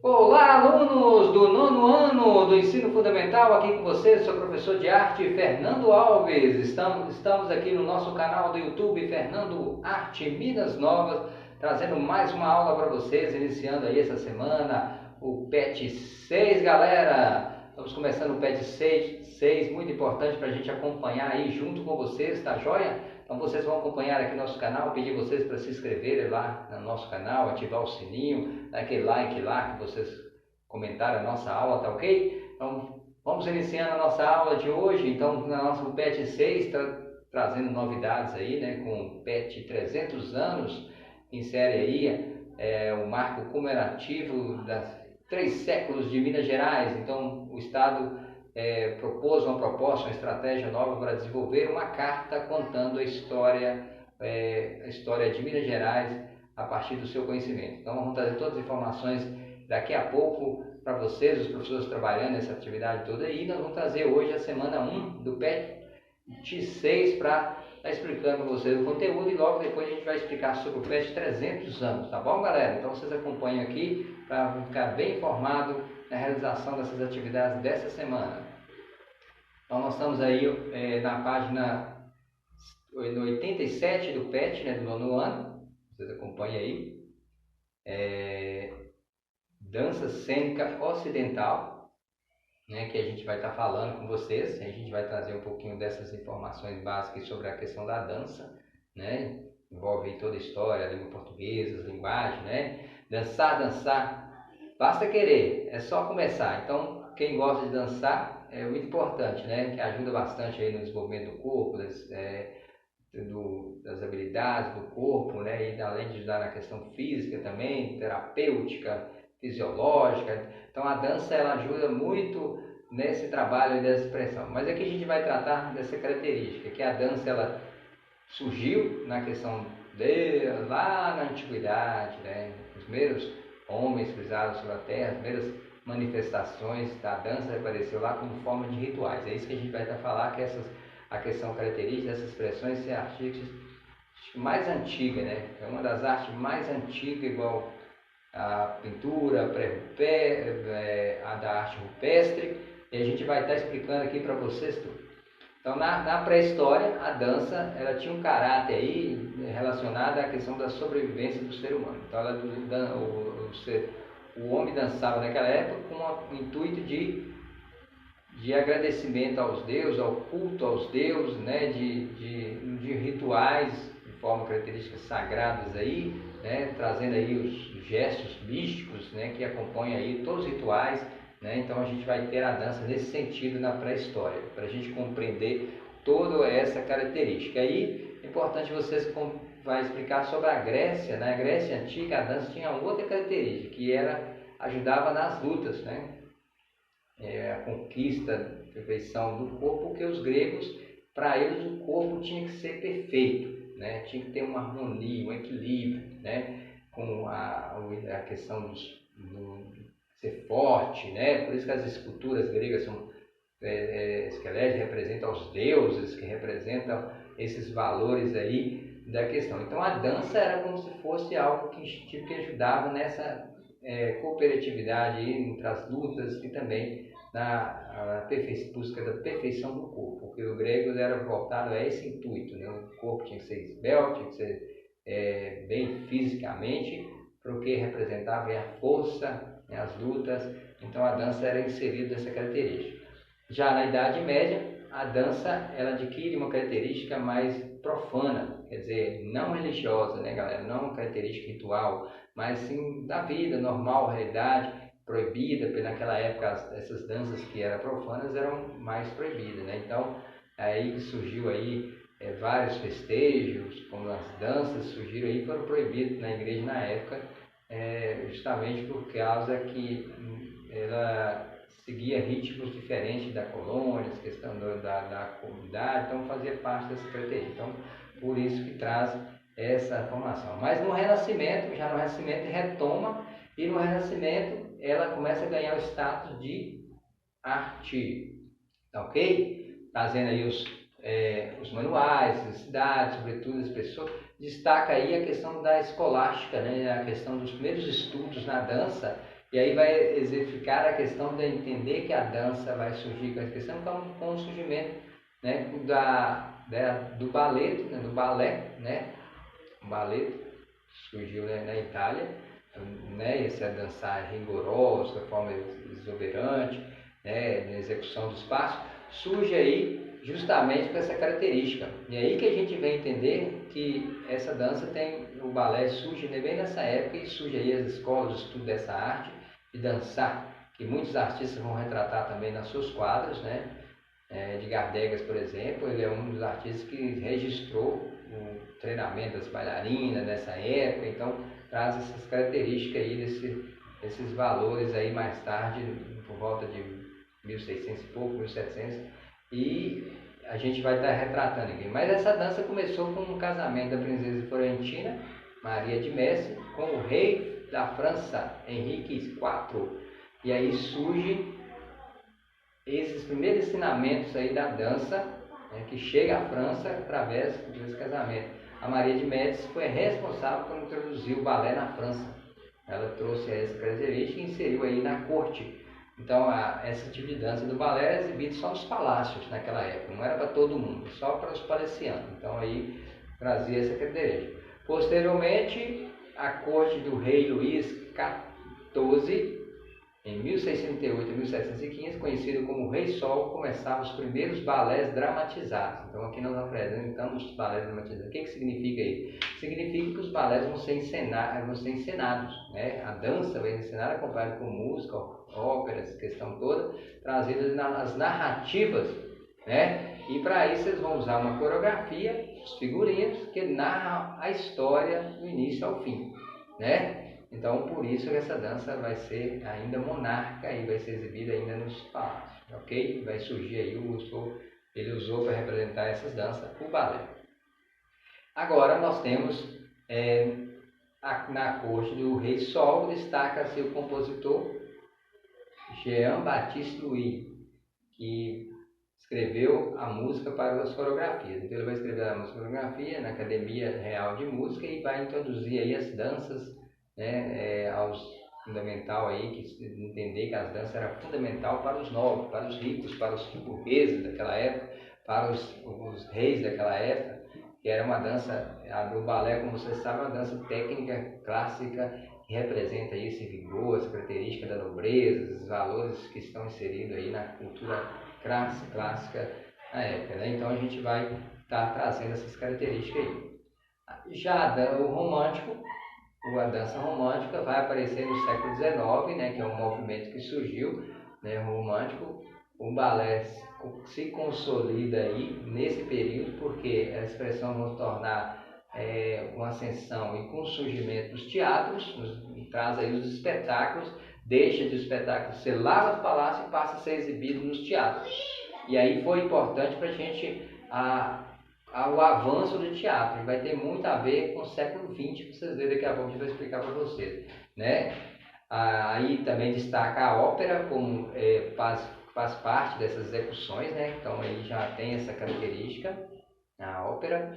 Olá, alunos do nono ano do ensino fundamental, aqui com vocês, sou o professor de arte Fernando Alves. Estamos aqui no nosso canal do YouTube Fernando Arte Minas Novas, trazendo mais uma aula para vocês, iniciando aí essa semana o PET 6, galera. Estamos começando o PET 6, muito importante para a gente acompanhar aí junto com vocês, tá joia? Então vocês vão acompanhar aqui nosso canal, pedir vocês para se inscreverem lá no nosso canal, ativar o sininho, dar aquele like lá que vocês comentaram a nossa aula, tá ok? Então vamos iniciando a nossa aula de hoje, então na nossa PET 6, trazendo novidades aí, né, com o PET 300 anos, insere aí o marco comemorativo das 3 séculos de Minas Gerais. Então o Estado propôs uma proposta, uma estratégia nova para desenvolver uma carta contando a história de Minas Gerais a partir do seu conhecimento. Então vamos trazer todas as informações daqui a pouco para vocês, os professores trabalhando nessa atividade toda aí. Nós vamos trazer hoje a semana 1 do PET 6 para estar explicando para vocês o conteúdo e logo depois a gente vai explicar sobre o PET 300 anos, tá bom, galera? Então vocês acompanham aqui para ficar bem informado na realização dessas atividades dessa semana. Então nós estamos aí na página 87 do PET, né, do nono ano, vocês acompanham aí, dança cênica ocidental, né, que a gente vai estar falando com vocês. A gente vai trazer um pouquinho dessas informações básicas sobre a questão da dança, né, envolve toda a história, a língua portuguesa, a linguagem, né, dançar, basta querer, é só começar. Então, quem gosta de dançar é muito importante, né? Que ajuda bastante aí no desenvolvimento do corpo, das habilidades do corpo, né? E além de ajudar na questão física também, terapêutica, fisiológica. Então, a dança ela ajuda muito nesse trabalho dessa expressão. Mas aqui a gente vai tratar dessa característica, que a dança ela surgiu na questão lá na antiguidade, né? Os primeiros homens pisaram sobre a terra, as primeiras manifestações da dança apareceu lá como forma de rituais. É isso que a gente vai estar falando, que a questão característica dessas expressões ser artísticas mais antiga, né? É uma das artes mais antigas, igual a pintura, a da arte rupestre, e a gente vai estar explicando aqui para vocês tudo. Então, na pré-história, a dança ela tinha um caráter aí relacionado à questão da sobrevivência do ser humano. Então, o homem dançava naquela época com o intuito de agradecimento aos deuses, ao culto aos deuses, né, de rituais de forma características sagradas aí, né, trazendo aí os gestos místicos, né, que acompanham aí todos os rituais. Né? Então a gente vai ter a dança nesse sentido na pré-história, para a gente compreender toda essa característica. Aí é importante vocês vai explicar sobre a Grécia. Na Grécia Antiga a dança tinha outra característica, que ajudava nas lutas, né? A conquista, a perfeição do corpo, porque os gregos, para eles o corpo tinha que ser perfeito, né? Tinha que ter uma harmonia, um equilíbrio, né? Com a questão ser forte, né? Por isso que as esculturas gregas são esqueletos, representam os deuses, que representam esses valores aí da questão. Então a dança era como se fosse algo que ajudava nessa cooperatividade aí, entre as lutas e também na busca da perfeição do corpo, porque o grego era voltado a esse intuito, né? O corpo tinha que ser esbelto, tinha que ser bem fisicamente, porque representava a força, as lutas. Então a dança era inserida nessa característica. Já na Idade Média, a dança ela adquire uma característica mais profana, quer dizer, não religiosa, né, galera? Não uma característica ritual, mas sim da vida normal, realidade, proibida. Porque naquela época essas danças que eram profanas eram mais proibidas, né? Então aí surgiu aí vários festejos, como as danças surgiram aí, foram proibidos na igreja na época, justamente por causa que ela seguia ritmos diferentes da colônia, questão da comunidade, então fazia parte dessa característica. Então, por isso que traz essa formação. Mas no Renascimento, já no Renascimento retoma, e no Renascimento ela começa a ganhar o status de arte, tá ok? Trazendo aí os manuais, as cidades, sobretudo as pessoas. Destaca aí a questão da escolástica, né? A questão dos primeiros estudos na dança E aí vai exemplificar a questão de entender que a dança vai surgir com a questão com o surgimento, né, do baleto, né, do balé, né? O baleto surgiu, né, na Itália, né, esse é dançar rigoroso, de forma exuberante, né, na execução dos passos, surge aí justamente com essa característica. E aí que a gente vem entender que essa dança tem, o balé surge bem nessa época e surge aí as escolas de estudo dessa arte de dançar, que muitos artistas vão retratar também nas seus quadros, né? Edgar Degas, por exemplo, ele é um dos artistas que registrou o treinamento das bailarinas nessa época, então traz essas características aí desses valores aí mais tarde, por volta de 1600 e pouco, 1700, e a gente vai estar retratando aqui. Mas essa dança começou com um casamento da princesa florentina, Maria de Médici, com o rei da França, Henrique IV. E aí surge esses primeiros ensinamentos aí da dança, né, que chega à França através desse casamento. A Maria de Médici foi responsável por introduzir o balé na França. Ela trouxe essa característica e inseriu aí na corte. Então, esse tipo de dança do balé era exibido só nos palácios naquela época, não era para todo mundo, só para os palestianos. Então, aí trazia essa característica. Posteriormente, a corte do rei Luís XIV, em 1608 e 1715, conhecido como Rei Sol, começavam os primeiros balés dramatizados. Então aqui nós apresentamos os balés dramatizados. O que significa isso? Significa que os balés vão ser encenados, né? A dança vai ser encenada acompanhada com música, óperas, questão toda, trazidas nas narrativas, né? E para isso eles vão usar uma coreografia, os figurinos, que narram a história do início ao fim, né? Então, por isso essa dança vai ser ainda monárquica e vai ser exibida ainda nos palácios, ok? Vai surgir aí, ele usou para representar essas danças o balé. Agora nós temos, na corte do Rei Sol, destaca-se o compositor Jean-Baptiste Louis, que escreveu a música para as coreografias. Então ele vai escrever a música coreografia na Academia Real de Música e vai introduzir aí as danças, né, fundamental aí, que entender que as danças eram fundamental para os nobres, para os ricos, para os burgueses daquela época, para os reis daquela época, que era uma dança, o balé, como você sabe, é uma dança técnica clássica que representa aí esse vigor, essa característica da nobreza, os valores que estão inseridos aí na cultura clássica na época, né? Então a gente vai estar trazendo essas características aí. Já o romântico, a dança romântica vai aparecer no século XIX, né, que é um movimento que surgiu, né, romântico. O balé se consolida aí nesse período, porque a expressão vai tornar uma ascensão e com o surgimento dos teatros, traz aí os espetáculos, deixa de espetáculo ser lá nos palácios e passa a ser exibido nos teatros. E aí foi importante para a gente o avanço do teatro, vai ter muito a ver com o século XX, que vocês verem daqui a pouco, a gente vai explicar para vocês, né? Aí também destaca a ópera, como faz parte dessas execuções, né? Então aí já tem essa característica, a ópera,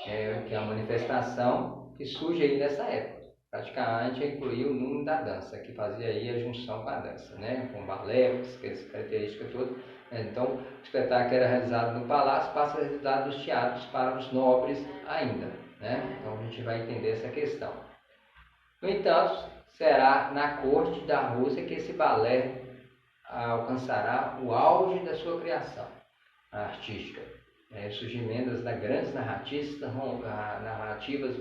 que é a manifestação que surge aí nessa época. Praticamente incluía o mundo da dança, que fazia aí a junção com a dança, né? Com balé, essa característica toda. Então, o espetáculo era realizado no palácio, passa a ser realizado nos teatros para os nobres ainda, né? Então a gente vai entender essa questão. No entanto, será na corte da Rússia que esse balé alcançará o auge da sua criação artística. Surgimento das grandes narrativas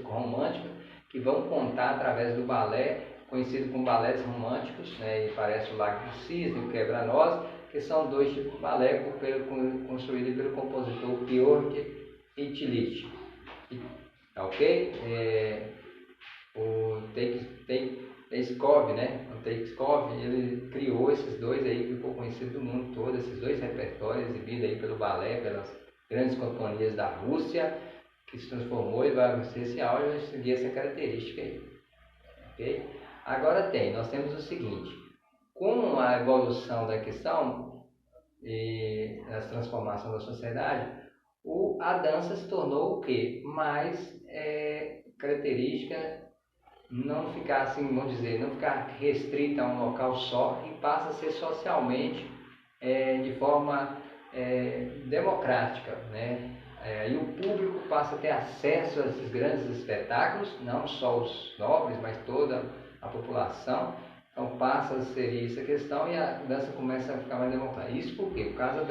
românticas que vão contar através do balé, conhecido como balés românticos, né? E parece o Lago do Cisne, o Quebra-Nós, que são dois tipos de balé construídos pelo compositor Piotr Ilyich. Ok? O Teichkov, né? O Teichkov, ele criou esses dois aí, que ficou conhecido do mundo todo, esses dois repertórios exibidos aí pelo balé, pelas grandes companhias da Rússia, que se transformou e vai ser esse áudio e seguir essa característica aí. Ok? Agora nós temos o seguinte: com a evolução da questão e a transformação da sociedade, a dança se tornou o quê? Mais característica não ficar assim, vamos dizer, não ficar restrita a um local só e passa a ser socialmente de forma democrática, né? E o público passa a ter acesso a esses grandes espetáculos, não só os nobres, mas toda a população. Então passa a ser isso a questão e a dança começa a ficar mais democrática. Isso por quê? Por causa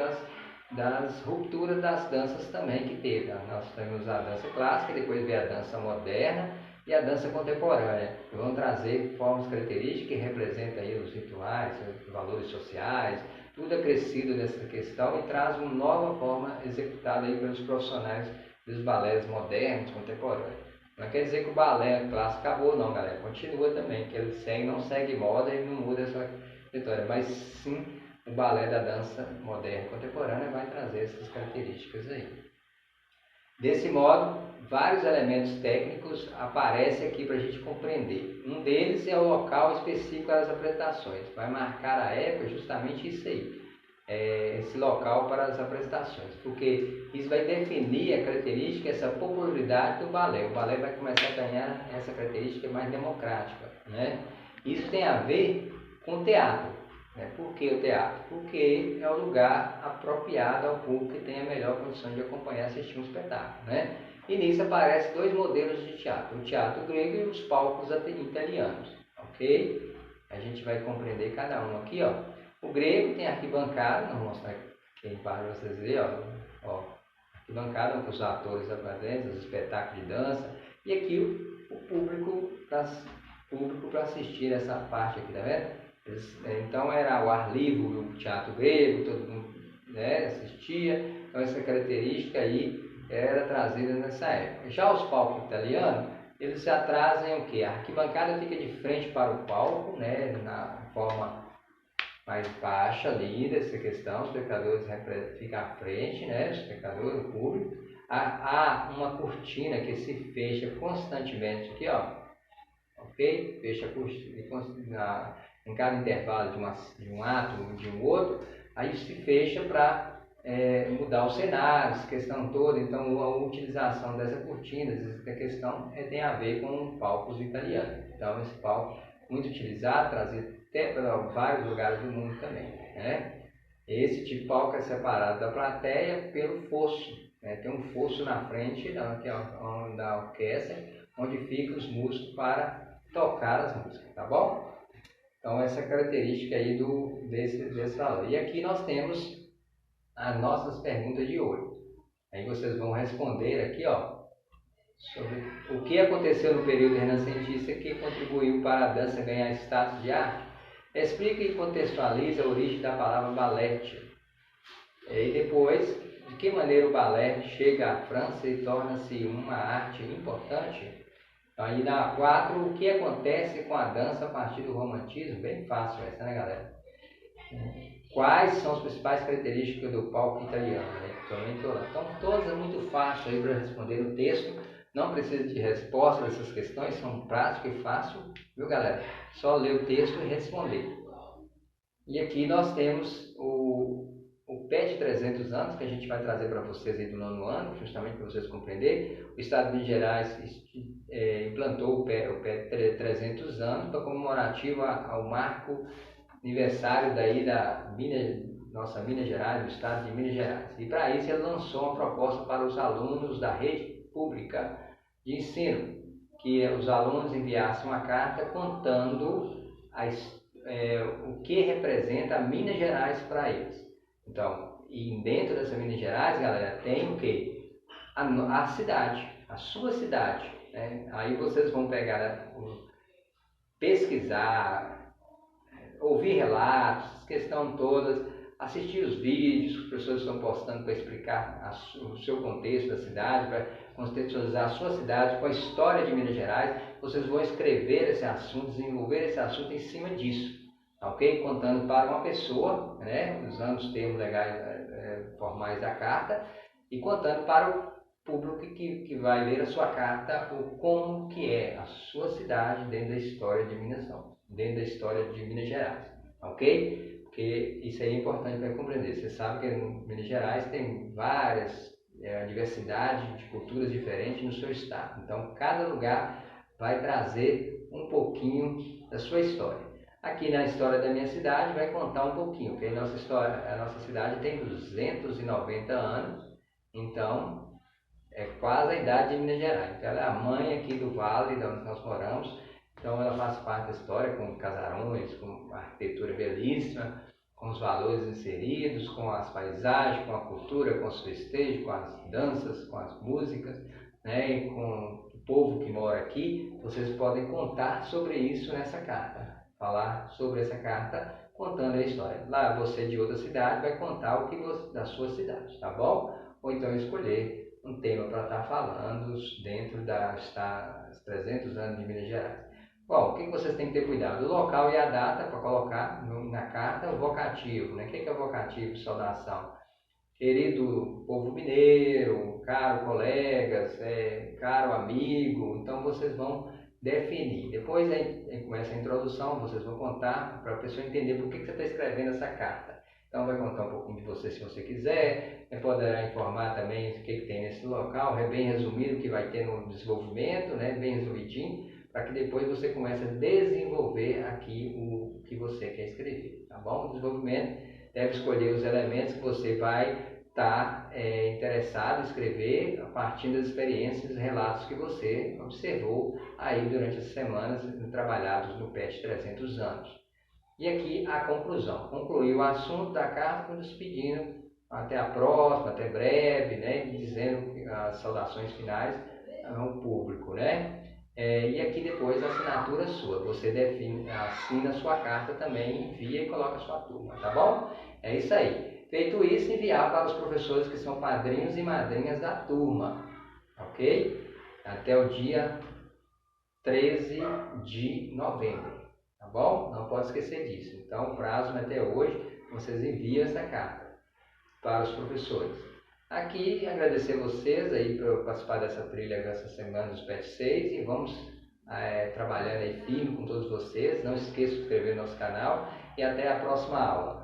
das rupturas das danças também que teve. Nós temos a dança clássica, depois veio a dança moderna e a dança contemporânea, que vão trazer formas características que representam aí os rituais, os valores sociais, tudo acrescido nessa questão e traz uma nova forma executada aí pelos profissionais dos balés modernos, contemporâneos. Não quer dizer que o balé clássico acabou não, galera, continua também, que ele não segue moda e não muda essa história, mas sim o balé da dança moderna e contemporânea vai trazer essas características aí. Desse modo, vários elementos técnicos aparecem aqui para a gente compreender. Um deles é o local específico das apresentações. Vai marcar a época justamente isso aí, esse local para as apresentações, porque isso vai definir a característica, essa popularidade do balé. O balé vai começar a ganhar essa característica mais democrática, né? Isso tem a ver com o teatro. Por que o teatro? Porque é o lugar apropriado ao público que tem a melhor condição de acompanhar e assistir um espetáculo, né? E nisso aparecem dois modelos de teatro, o teatro grego e os palcos italianos, ok? A gente vai compreender cada um aqui, ó. O grego tem arquibancada, vou mostrar aqui embaixo para vocês verem, ó. Arquibancada com os atores apresentes, os espetáculos de dança, e aqui o público para assistir essa parte aqui, tá vendo? Então era o ar livre, o teatro grego, todo mundo, né, assistia, então essa característica aí era trazida nessa época. Já os palcos italianos, eles se atrasam o quê? A arquibancada fica de frente para o palco, né, na forma mais baixa ali dessa questão, os espectadores ficam à frente, né, os espectadores, o público. Há uma cortina que se fecha constantemente aqui, ó, ok? Fecha a cortina em cada intervalo de um ato de um outro, aí se fecha para mudar o cenário, essa questão toda. Então a utilização dessa cortina, essa questão tem a ver com palcos italianos. Então esse palco muito utilizado, trazido até para vários lugares do mundo também, né? Esse tipo de palco é separado da plateia pelo fosso, né? Tem um fosso na frente da orquestra, onde ficam os músicos para tocar as músicas, tá bom? Então essa é a característica aí desse valor. E aqui nós temos as nossas perguntas de hoje. Aí vocês vão responder aqui, ó, sobre o que aconteceu no período renascentista que contribuiu para a dança ganhar status de arte. Explica e contextualiza a origem da palavra balete. E depois, de que maneira o balé chega à França e torna-se uma arte importante. Aí na 4, o que acontece com a dança a partir do romantismo? Bem fácil essa, né, galera? Quais são as principais características do palco italiano? Né? Então, todas é muito fácil aí para responder no texto. Não precisa de resposta dessas questões, são práticas e fácil, viu, galera? Só ler o texto e responder. E aqui nós temos o PET 300 anos, que a gente vai trazer para vocês aí do 9º ano, justamente para vocês compreenderem. O Estado de Minas Gerais implantou o PET 300 anos para comemorativo ao marco aniversário daí da nossa Minas Gerais, do Estado de Minas Gerais. E para isso ele lançou uma proposta para os alunos da rede pública de ensino, que os alunos enviassem uma carta contando o que representa Minas Gerais para eles. Então, e dentro dessa Minas Gerais, galera, tem o quê? A cidade, a sua cidade. Né? Aí vocês vão pegar, pesquisar, ouvir relatos, questão todas, assistir os vídeos que os professores estão postando para explicar o seu contexto da cidade, para contextualizar a sua cidade com a história de Minas Gerais. Vocês vão escrever esse assunto, desenvolver esse assunto em cima disso. Ok? Contando para uma pessoa, né, usando os termos legais formais da carta, e contando para o público que vai ler a sua carta como que é a sua cidade dentro da história de Minas Gerais, ok? Porque isso aí é importante para compreender. Você sabe que em Minas Gerais tem várias diversidade de culturas diferentes no seu estado. Então cada lugar vai trazer um pouquinho da sua história. Aqui na história da minha cidade vai contar um pouquinho, porque a nossa cidade tem 290 anos, então é quase a idade de Minas Gerais. Então ela é a mãe aqui do vale de onde nós moramos, então ela faz parte da história com casarões, com arquitetura belíssima, com os valores inseridos, com as paisagens, com a cultura, com os festejos, com as danças, com as músicas, né, e com o povo que mora aqui. Vocês podem contar sobre isso nessa carta, falar sobre essa carta contando a história. Lá você de outra cidade vai contar o que você, da sua cidade, tá bom? Ou então escolher um tema para estar falando dentro dos 300 anos de Minas Gerais. Bom, o que vocês têm que ter cuidado? O local e a data para colocar na carta, o vocativo, né? O que é o vocativo de saudação? Querido povo mineiro, caro colegas, caro amigo, então vocês vão definir. Depois começa a introdução, vocês vão contar para a pessoa entender por que você está escrevendo essa carta. Então vai contar um pouquinho de você se você quiser, poderá informar também o que tem nesse local, é bem resumido o que vai ter no desenvolvimento, né? Bem resumidinho, para que depois você comece a desenvolver aqui o que você quer escrever, tá bom? O desenvolvimento deve escolher os elementos que você vai estar interessado em escrever a partir das experiências e relatos que você observou aí durante as semanas trabalhados no PET 300 anos. E aqui a conclusão. Concluir o assunto da carta nos pedindo até a próxima, até breve, né? Dizendo as saudações finais ao público, né? E aqui depois a assinatura sua. Você assina a sua carta também, envia e coloca a sua turma, tá bom? É isso aí. Feito isso, enviar para os professores que são padrinhos e madrinhas da turma, ok? Até o dia 13 de novembro, tá bom? Não pode esquecer disso. Então, o prazo até hoje, vocês enviam essa carta para os professores. Aqui, agradecer vocês aí por participar dessa trilha dessa semana dos PET 6 e vamos trabalhando aí firme com todos vocês. Não esqueça de se inscrever no nosso canal e até a próxima aula.